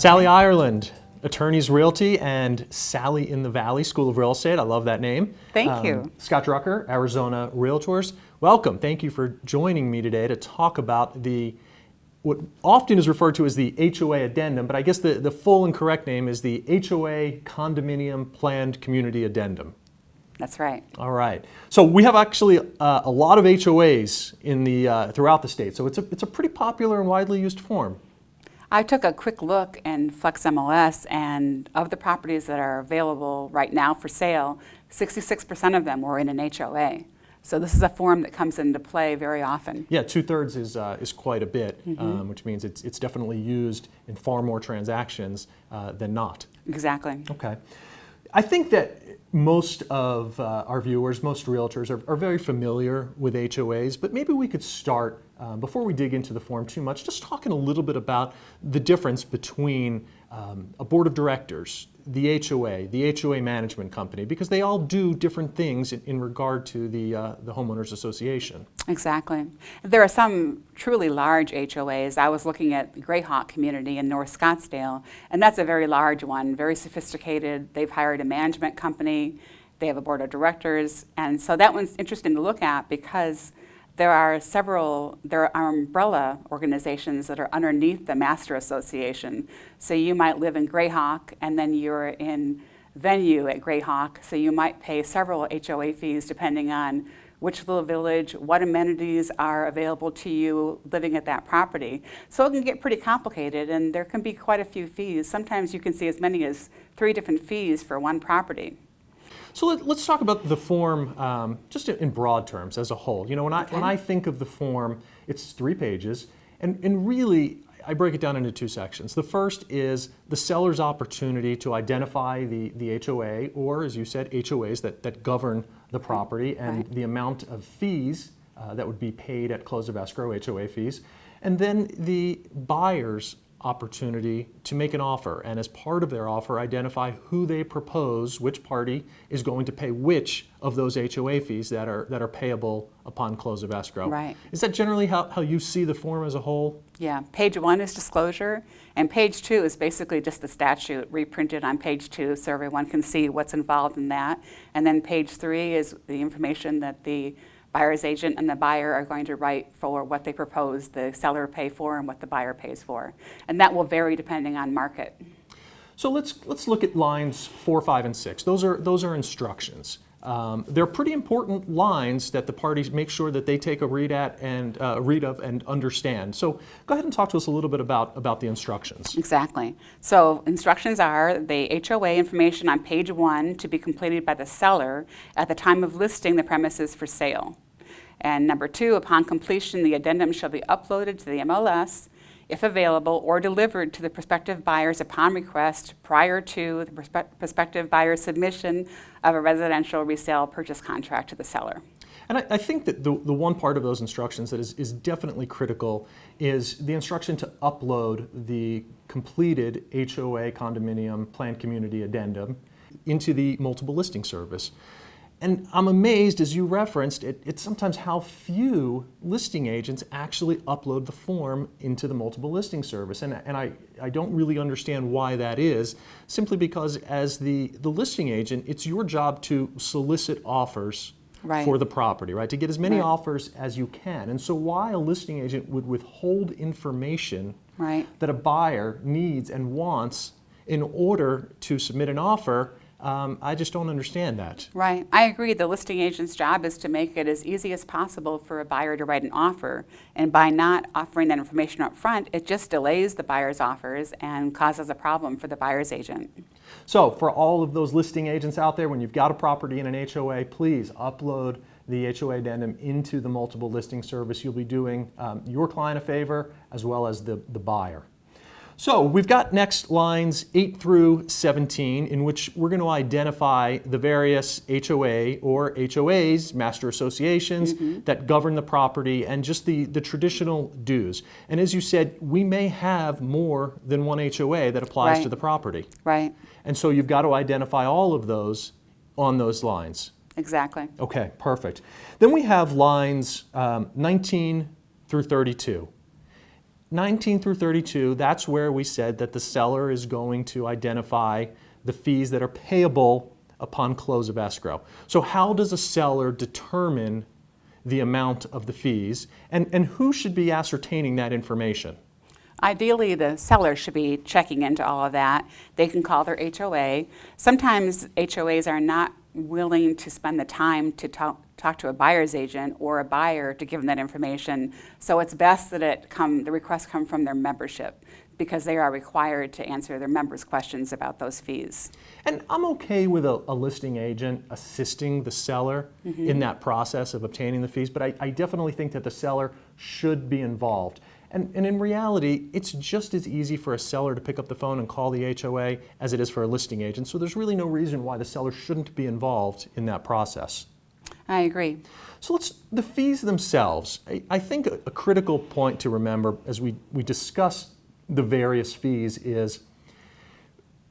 Sally Ireland, Attorneys Realty and Sally in the Valley School of Real Estate. I love that name. Thank you. Scott Drucker, Arizona Realtors. Welcome. Thank you for joining me today to talk about what often is referred to as the HOA Addendum, but I guess the full and correct name is the HOA Condominium Planned Community Addendum. That's right. All right. So we have actually a lot of HOAs in throughout the state. So it's a pretty popular and widely used form. I took a quick look in Flex MLS, and of the properties that are available right now for sale, 66% of them were in an HOA. So this is a form that comes into play very often. Yeah, 2/3 is quite a bit, which means it's definitely used in far more transactions than not. Exactly. Okay. I think that most of our viewers, most realtors are very familiar with HOAs, but maybe we could start, before we dig into the form too much, just talking a little bit about the difference between a board of directors, the HOA management company, because they all do different things in regard to the homeowners association. Exactly. There are some truly large HOAs. I was looking at the Greyhawk community in North Scottsdale, and that's a very large one, very sophisticated. They've hired a management company, they have a board of directors, and so that one's interesting to look at because there are umbrella organizations that are underneath the master association. So you might live in Greyhawk and then you're in venue at Greyhawk, so you might pay several HOA fees depending on which little village, what amenities are available to you living at that property. So it can get pretty complicated, and there can be quite a few fees. Sometimes you can see as many as 3 different fees for one property. So let's talk about the form just in broad terms as a whole. You know, when I think of the form, it's 3 pages, and really I break it down into 2 sections. The first is the seller's opportunity to identify the HOA, or as you said, HOAs that govern the property, and the amount of fees that would be paid at close of escrow, HOA fees, and then the buyer's opportunity to make an offer, and as part of their offer identify who they propose, which party is going to pay which of those HOA fees that are payable upon close of escrow. Right. Is that generally how you see the form as a whole? Yeah, page 1 is disclosure, and page 2 is basically just the statute reprinted on page 2 so everyone can see what's involved in that. And then page 3 is the information that the buyer's agent and the buyer are going to write for what they propose the seller pay for and what the buyer pays for. And that will vary depending on market. So let's look at lines 4, 5, and 6. Those are instructions. They're pretty important lines that the parties make sure that they take a read of and understand. So go ahead and talk to us a little bit about the instructions. Exactly. So instructions are the HOA information on page 1 to be completed by the seller at the time of listing the premises for sale. And number 2, upon completion, the addendum shall be uploaded to the MLS, if available, or delivered to the prospective buyers upon request prior to the prospective buyer's submission of a residential resale purchase contract to the seller. And I think that the one part of those instructions that is definitely critical is the instruction to upload the completed HOA Condominium Planned Community Addendum into the multiple listing service. And I'm amazed, as you referenced, it's sometimes how few listing agents actually upload the form into the multiple listing service. And I don't really understand why that is, simply because as the listing agent, it's your job to solicit offers for the property, right? To get as many offers as you can. And so why a listing agent would withhold information that a buyer needs and wants in order to submit an offer, I just don't understand that. Right. I agree. The listing agent's job is to make it as easy as possible for a buyer to write an offer. And by not offering that information up front, it just delays the buyer's offers and causes a problem for the buyer's agent. So for all of those listing agents out there, when you've got a property in an HOA, please upload the HOA addendum into the multiple listing service. You'll be doing your client a favor as well as the buyer. So we've got next lines 8 through 17, in which we're going to identify the various HOA or HOAs, master associations, that govern the property, and just the traditional dues. And as you said, we may have more than one HOA that applies to the property. Right. And so you've got to identify all of those on those lines. Exactly. Okay, perfect. Then we have lines 19 through 32. 19 through 32, that's where we said that the seller is going to identify the fees that are payable upon close of escrow. So how does a seller determine the amount of the fees, and who should be ascertaining that information? Ideally, the seller should be checking into all of that. They can call their HOA. Sometimes HOAs are not willing to spend the time to talk to a buyer's agent or a buyer to give them that information. So it's best that the requests come from their membership, because they are required to answer their members' questions about those fees. And I'm okay with a listing agent assisting the seller in that process of obtaining the fees, but I definitely think that the seller should be involved. And in reality, it's just as easy for a seller to pick up the phone and call the HOA as it is for a listing agent. So there's really no reason why the seller shouldn't be involved in that process. I agree. So the fees themselves, I think a critical point to remember as we discuss the various fees is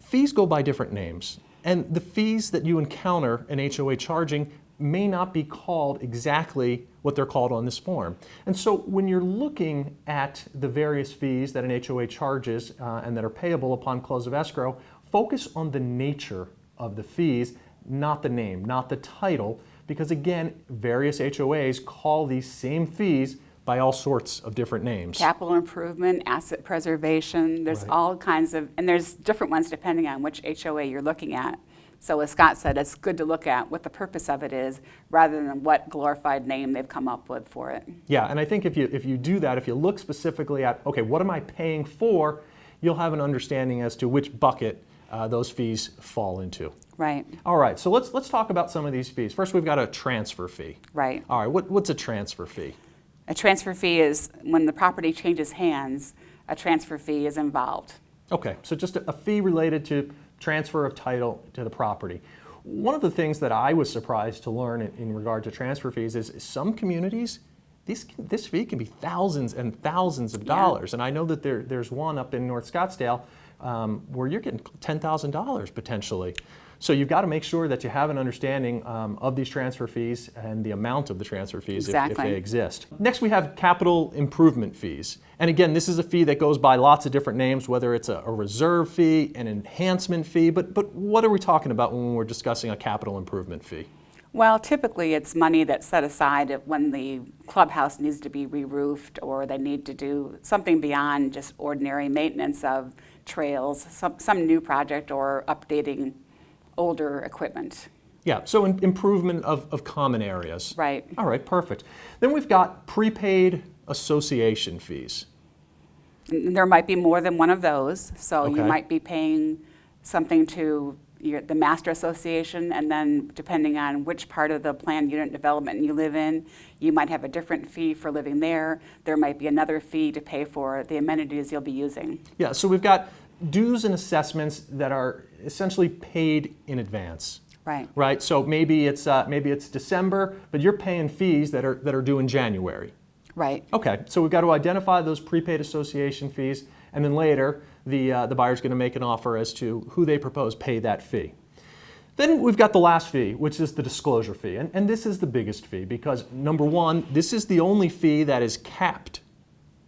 fees go by different names. And the fees that you encounter an HOA charging may not be called exactly what they're called on this form. And so when you're looking at the various fees that an HOA charges and that are payable upon close of escrow, focus on the nature of the fees, not the name, not the title, because again, various HOAs call these same fees by all sorts of different names. Capital improvement, asset preservation, there's all kinds of, and there's different ones depending on which HOA you're looking at. So as Scott said, it's good to look at what the purpose of it is rather than what glorified name they've come up with for it. Yeah, and I think if you do that, if you look specifically at, okay, what am I paying for, you'll have an understanding as to which bucket those fees fall into. Right. All right, so let's talk about some of these fees. First, we've got a transfer fee. Right. All right, what's a transfer fee? A transfer fee is when the property changes hands, a transfer fee is involved. Okay, so just a fee related to transfer of title to the property. One of the things that I was surprised to learn in regard to transfer fees is some communities, this fee can be thousands and thousands of dollars. And I know that there's one up in North Scottsdale where you're getting $10,000 potentially. So you've got to make sure that you have an understanding of these transfer fees and the amount of the transfer fees if they exist. Next, we have capital improvement fees. And again, this is a fee that goes by lots of different names, whether it's a reserve fee, an enhancement fee, but what are we talking about when we're discussing a capital improvement fee? Well, typically it's money that's set aside when the clubhouse needs to be re-roofed or they need to do something beyond just ordinary maintenance of trails, some new project or updating older equipment. Yeah, so improvement of common areas. Right. All right, perfect. Then we've got prepaid association fees. There might be more than one of those, so Okay. you might be paying something to the master association, and then depending on which part of the planned unit development you live in, you might have a different fee for living there. There might be another fee to pay for the amenities you'll be using. Yeah, so we've got dues and assessments that are essentially paid in advance. Right. Right. So maybe it's December, but you're paying fees that are due in January. Right. Okay. So we've got to identify those prepaid association fees, and then later the buyer's going to make an offer as to who they propose pay that fee. Then we've got the last fee, which is the disclosure fee, and this is the biggest fee because number one, this is the only fee that is capped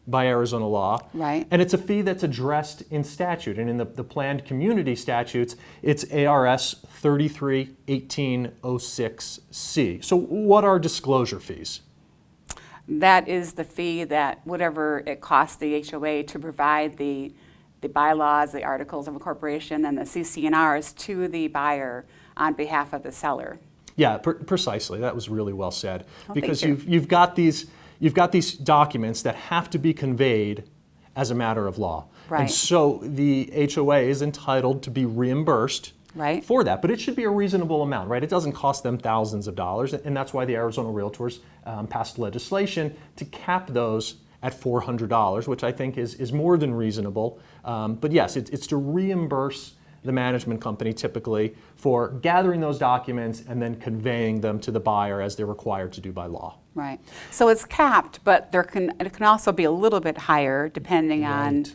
by Arizona law. Right. And it's a fee that's addressed in statute. And in the planned community statutes, it's ARS 33-1806C. So what are disclosure fees? That is the fee that whatever it costs the HOA to provide the bylaws, the articles of incorporation, and the CC&Rs to the buyer on behalf of the seller. Yeah, precisely. That was really well said. Oh, because thank you've got these documents that have to be conveyed as a matter of law. Right. And so the HOA is entitled to be reimbursed Right. for that, but it should be a reasonable amount, right? It doesn't cost them thousands of dollars, and that's why the Arizona Realtors passed legislation to cap those at $400, which I think is more than reasonable. But yes, it's to reimburse the management company typically for gathering those documents and then conveying them to the buyer as they're required to do by law. Right. So it's capped, but it can also be a little bit higher depending on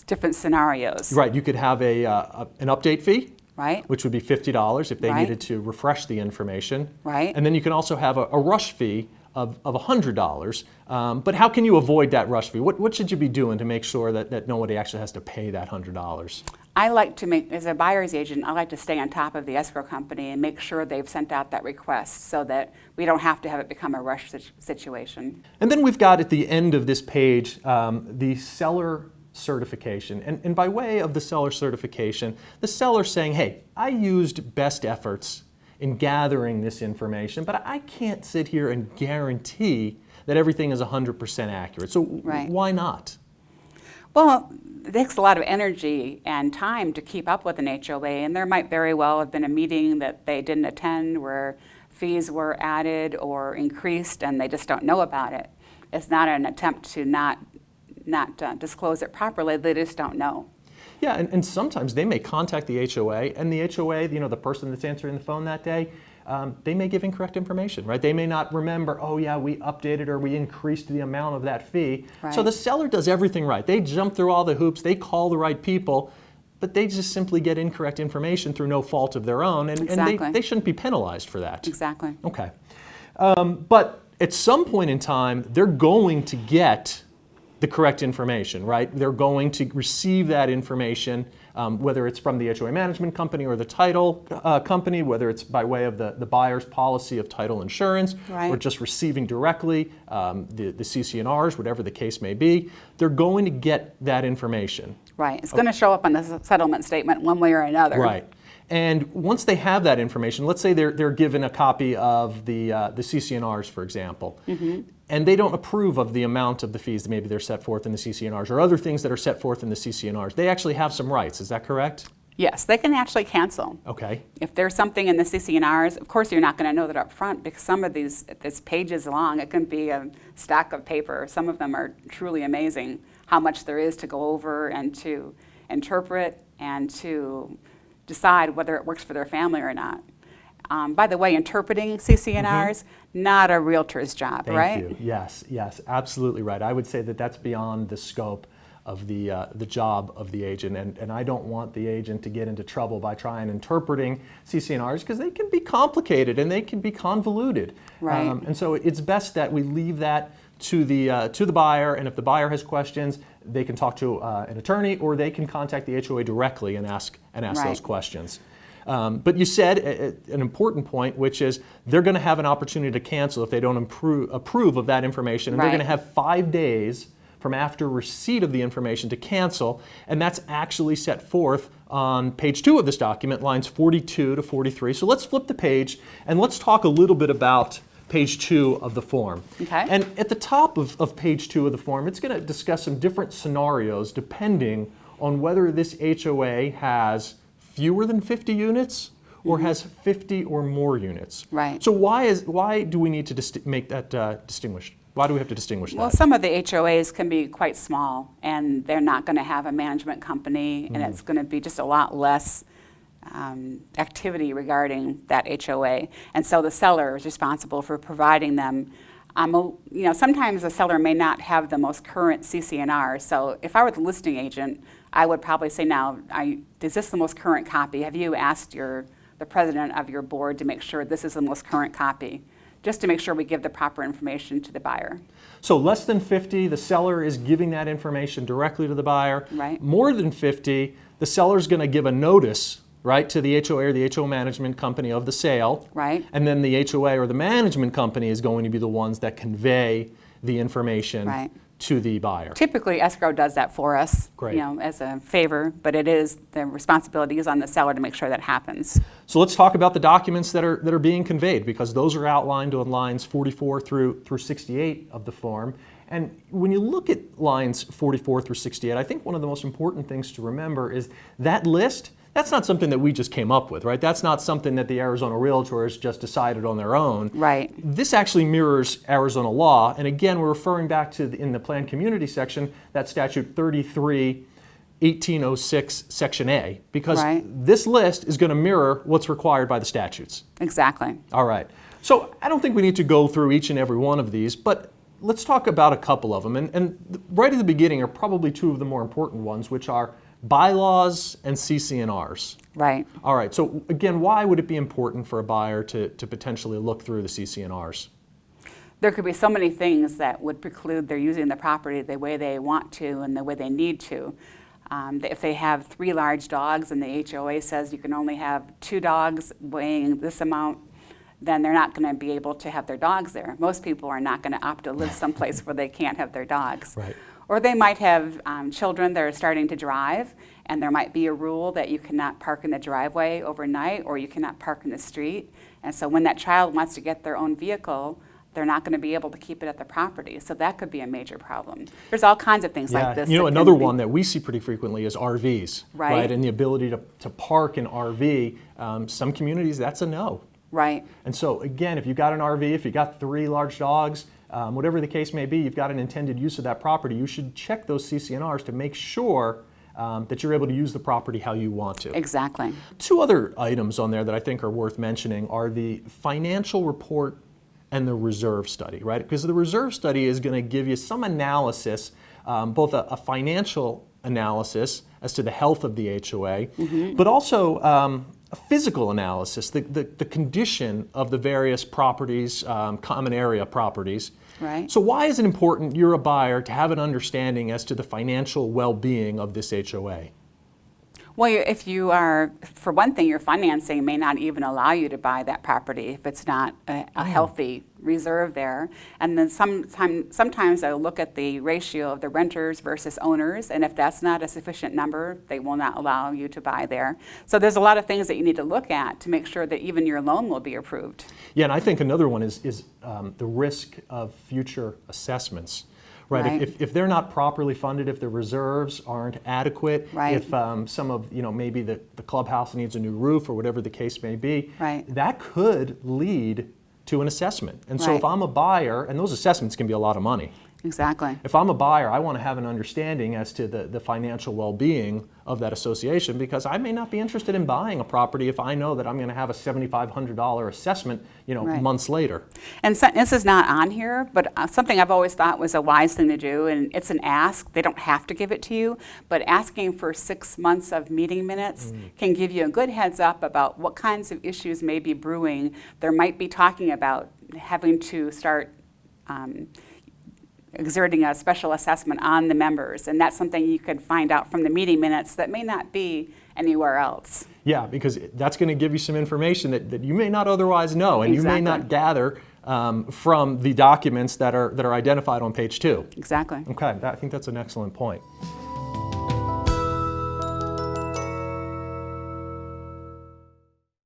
different scenarios. Right. You could have an update fee, Right. which would be $50 if they Right. needed to refresh the information. Right. And then you can also have a rush fee of $100. But how can you avoid that rush fee? What should you be doing to make sure that nobody actually has to pay that $100? I like to make, as a buyer's agent, I like to stay on top of the escrow company and make sure they've sent out that request so that we don't have to have it become a rush situation. And then we've got at the end of this page the seller certification. And by way of the seller certification, the seller's saying, hey, I used best efforts in gathering this information, but I can't sit here and guarantee that everything is 100% accurate. So why not? Well, it takes a lot of energy and time to keep up with an HOA, and there might very well have been a meeting that they didn't attend where fees were added or increased and they just don't know about it. It's not an attempt to not disclose it properly, they just don't know. Yeah, and sometimes they may contact the HOA, and the HOA, the person that's answering the phone that day, they may give incorrect information, right? They may not remember, oh yeah, we updated or we increased the amount of that fee. Right. So the seller does everything right. They jump through all the hoops, they call the right people, but they just simply get incorrect information through no fault of their own, and they shouldn't be penalized for that. Exactly. Okay. But at some point in time, they're going to get the correct information, right? They're going to receive that information, whether it's from the HOA management company or the title company, whether it's by way of the buyer's policy of title insurance, or just receiving directly the CC&Rs, whatever the case may be. They're going to get that information. Right. It's going to show up on the settlement statement one way or another. Right. And once they have that information, let's say they're given a copy of the CC&Rs, for example, and they don't approve of the amount of the fees that maybe they're set forth in the CC&Rs or other things that are set forth in the CC&Rs. They actually have some rights. Is that correct? Yes, they can actually cancel. Okay. If there's something in the CC&Rs, of course you're not going to know that up front because some of these, this pages long, it can be a stack of paper. Some of them are truly amazing, how much there is to go over and to interpret and to decide whether it works for their family or not. By the way, interpreting CC&Rs, not a realtor's job, right? Thank you. Yes, absolutely right. I would say that that's beyond the scope of the job of the agent, and I don't want the agent to get into trouble by trying interpreting CC&Rs because they can be complicated and they can be convoluted. Right. And so it's best that we leave that to the buyer, and if the buyer has questions, they can talk to an attorney or they can contact the HOA directly and ask those questions. But you said an important point, which is they're going to have an opportunity to cancel if they don't approve of that information, and they're going to have 5 days from after receipt of the information to cancel, and that's actually set forth on page 2 of this document, lines 42 to 43. So let's flip the page and let's talk a little bit about page 2 of the form. Okay. And at the top of page 2 of the form, it's going to discuss some different scenarios depending on whether this HOA has fewer than 50 units or has 50 or more units. Right. So why do we need to make that distinguished? Why do we have to distinguish that? Well, some of the HOAs can be quite small, and they're not going to have a management company, and it's going to be just a lot less activity regarding that HOA. And so the seller is responsible for providing them. Sometimes the seller may not have the most current CC&R. So if I were the listing agent, I would probably say, now, is this the most current copy? Have you asked the president of your board to make sure this is the most current copy? Just to make sure we give the proper information to the buyer. So less than 50, the seller is giving that information directly to the buyer. Right. More than 50, the seller is going to give a notice, right, to the HOA or the HOA management company of the sale. Right. And then the HOA or the management company is going to be the ones that convey the information to the buyer. Typically, escrow does that for us, Great. As a favor, but the responsibility is on the seller to make sure that happens. So let's talk about the documents that are being conveyed, because those are outlined on lines 44 through 68 of the form. And when you look at lines 44 through 68, I think one of the most important things to remember is that list, that's not something that we just came up with, right? That's not something that the Arizona Realtors just decided on their own. Right. This actually mirrors Arizona law. And again, we're referring back to, in the Planned Community section, that statute 33-1806, section A, because this list is going to mirror what's required by the statutes. Exactly. All right. So I don't think we need to go through each and every one of these, but let's talk about a couple of them. And right at the beginning are probably two of the more important ones, which are bylaws and CC&Rs. Right. All right. So again, why would it be important for a buyer to potentially look through the CC&Rs? there could be so many things that would preclude their using the property the way they want to and the way they need to. If they have 3 large dogs and the HOA says you can only have 2 dogs weighing this amount, then they're not going to be able to have their dogs there. Most people are not going to opt to live someplace where they can't have their dogs. Right. Or they might have children that are starting to drive, and there might be a rule that you cannot park in the driveway overnight or you cannot park in the street. And so when that child wants to get their own vehicle, they're not going to be able to keep it at the property. So that could be a major problem. There's all kinds of things like this. You know, that another can be- one that we see pretty frequently is RVs, Right. And the ability to park an RV. Some communities, that's a no. Right. And so again, if you've got an RV, if you've got 3 large dogs, whatever the case may be, you've got an intended use of that property, you should check those CC&Rs to make sure that you're able to use the property how you want to. Exactly. 2 other items on there that I think are worth mentioning are the financial report and the reserve study, right? Because the reserve study is going to give you some analysis, both a financial analysis as to the health of the HOA, but also a physical analysis, the condition of the various properties, common area properties. Right. So why is it important, you're a buyer, to have an understanding as to the financial well-being of this HOA? Well, if you are, for one thing, your financing may not even allow you to buy that property if it's not a healthy reserve there. And then sometimes I'll look at the ratio of the renters versus owners, and if that's not a sufficient number, they will not allow you to buy there. So there's a lot of things that you need to look at to make sure that even your loan will be approved. Yeah, and I think another one is the risk of future assessments. Right. If they're not properly funded, if the reserves aren't adequate, Right. if some of, maybe the clubhouse needs a new roof or whatever the case may be, Right. that could lead to an assessment. And so Right. if I'm a buyer, and those assessments can be a lot of money. Exactly. If I'm a buyer, I want to have an understanding as to the financial well-being of that association, because I may not be interested in buying a property if I know that I'm going to have a $7,500 assessment, Right. months later. And so, this is not on here, but something I've always thought was a wise thing to do, and it's an ask. They don't have to give it to you, but asking for 6 months of meeting minutes can give you a good heads up about what kinds of issues may be brewing. There might be talking about having to start exerting a special assessment on the members, and that's something you could find out from the meeting minutes that may not be anywhere else. Yeah, because that's going to give you some information that you may not otherwise know, and you may not Exactly. gather from the documents that are identified on page 2. Exactly. Okay, I think that's an excellent point.